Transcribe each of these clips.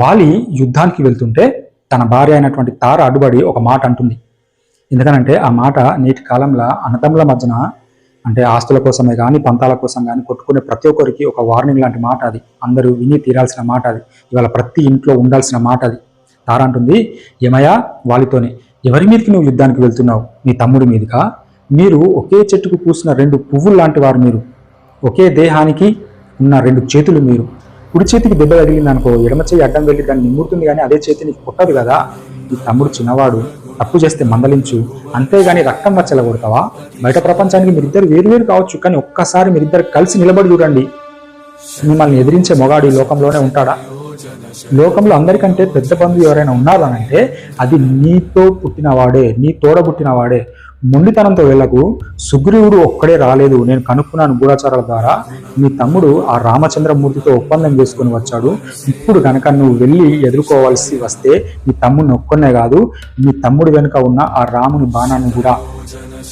వాలి యుద్ధానికి వెళ్తుంటే తన భార్య అయినటువంటి తార అడ్డుపడి ఒక మాట అంటుంది. ఎందుకనంటే ఆ మాట నేటి కాలంలో అన్నదమ్ముల మధ్యన అంటే ఆస్తుల కోసమే కానీ పంతాల కోసం కానీ కొట్టుకునే ప్రతి ఒక్కరికి ఒక వార్నింగ్ లాంటి మాట అది. అందరూ విని తీరాల్సిన మాట అది. ఇవాళ ప్రతి ఇంట్లో ఉండాల్సిన మాట అది. తార అంటుంది, ఏమయ్యా వాలితోనే, ఎవరి మీదకి నువ్వు యుద్ధానికి వెళ్తున్నావు? నీ తమ్ముడి మీదకా? మీరు ఒకే చెట్టుకు పూసిన 2 పువ్వులు లాంటి వారు. మీరు ఒకే దేహానికి ఉన్న 2 చేతులు. మీరు కుడి చేతికి దెబ్బ తగిలింది అనుకో, ఎడమ చేయి అడ్డం వెళ్ళి దాన్ని నిమ్ముడుతుంది, కానీ అదే చేతి నీకు పుట్టదు కదా. ఈ తమ్ముడు చిన్నవాడు, తప్పు చేస్తే మందలించు, అంతేగాని రక్తం వచ్చేలా కొడతావా? బయట ప్రపంచానికి మీరిద్దరు వేరువేరు కావచ్చు, కానీ ఒక్కసారి మీరిద్దరు కలిసి నిలబడి చూడండి. మిమ్మల్ని ఎదిరించే మొగాడు ఈ లోకంలోనే ఉంటాడా? లోకంలో అందరికంటే పెద్ద బంధువు ఎవరైనా ఉన్నారు అనంటే అది నీతో పుట్టినవాడే, నీ తోడబుట్టినవాడే. మొండితనంతో వెళ్ళకు. సుగ్రీవుడు ఒక్కడే రాలేదు, నేను కనుక్కున్నాను గూఢచారాల ద్వారా. మీ తమ్ముడు ఆ రామచంద్రమూర్తితో ఒప్పందం చేసుకుని వచ్చాడు. ఇప్పుడు కనుక నువ్వు వెళ్ళి ఎదుర్కోవాల్సి వస్తే నీ తమ్ముడిని ఒక్కనే కాదు, మీ తమ్ముడు వెనుక ఉన్న ఆ రాముని బాణాన్ని కూడా.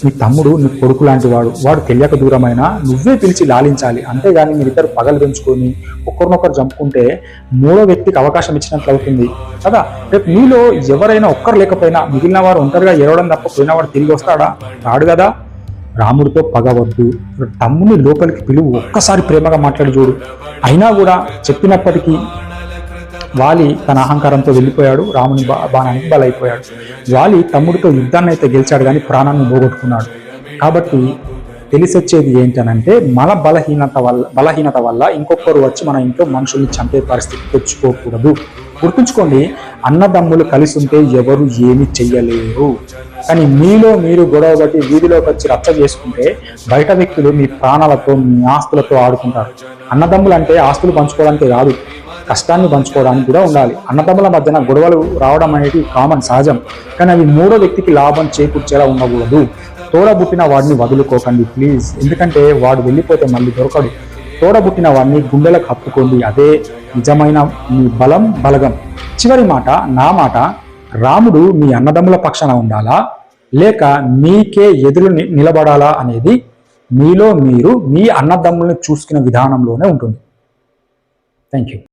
మీ తమ్ముడు నీ కొడుకు లాంటి వాడు, వాడు తెలియక దూరమైనా నువ్వే పిలిచి లాలించాలి. అంతేగాని మీరిద్దరు పగలు పెంచుకొని ఒకరినొకరు చంపుకుంటే 3వ వ్యక్తికి అవకాశం ఇచ్చినట్లు అవుతుంది కదా. రేపు మీలో ఎవరైనా ఒక్కరు లేకపోయినా మిగిలిన వారు ఒంటరిగా ఎరవడం తప్ప పోయినవాడు తిరిగి వస్తాడా? రాడు కదా. రాముడితో పగవద్దు, తమ్ముని లోపలికి పిలువు, ఒక్కసారి ప్రేమగా మాట్లాడి చూడు. అయినా కూడా చెప్పినప్పటికీ వాలి తన అహంకారంతో వెళ్ళిపోయాడు, రాముని బాణానికి బలైపోయాడు. వాలి తమ్ముడితో యుద్ధాన్ని అయితే గెలిచాడు, కానీ ప్రాణాన్ని పోగొట్టుకున్నాడు. కాబట్టి తెలిసొచ్చేది ఏంటనంటే మన బలహీనత వల్ల ఇంకొకరు వచ్చి మన ఇంట్లో మనుషుల్ని చంపే పరిస్థితి తెచ్చుకోకూడదు. గుర్తుంచుకోండి, అన్నదమ్ములు కలిసి ఉంటే ఎవరు ఏమి చెయ్యలేరు. కానీ మీలో మీరు గొడవ బట్టి వీధిలోకి వచ్చి రచ్చ చేసుకుంటే బయట వ్యక్తులు మీ ప్రాణాలతో మీ ఆస్తులతో ఆడుకుంటారు. అన్నదమ్ములు అంటే ఆస్తులు పంచుకోవడానికి కాదు, కష్టాన్ని పంచుకోవడానికి కూడా ఉండాలి. అన్నదమ్ముల మధ్యన గొడవలు రావడం అనేది కామన్, సహజం. కానీ అవి 3వ వ్యక్తికి లాభం చేకూర్చేలా ఉండకూడదు. తోడబుట్టిన వాడిని వదులుకోకండి ప్లీజ్, ఎందుకంటే వాడు వెళ్ళిపోతే మళ్ళీ దొరకడు. తోడబుట్టిన వాడిని గుండెలకు హత్తుకోండి, అదే నిజమైన మీ బలగం. చివరి మాట, నా మాట, రాముడు మీ అన్నదమ్ముల పక్షాన ఉండాలా లేక మీకే ఎదురు నిలబడాలా అనేది మీలో మీరు మీ అన్నదమ్ములను చూసుకునే విధానంలోనే ఉంటుంది. Thank you.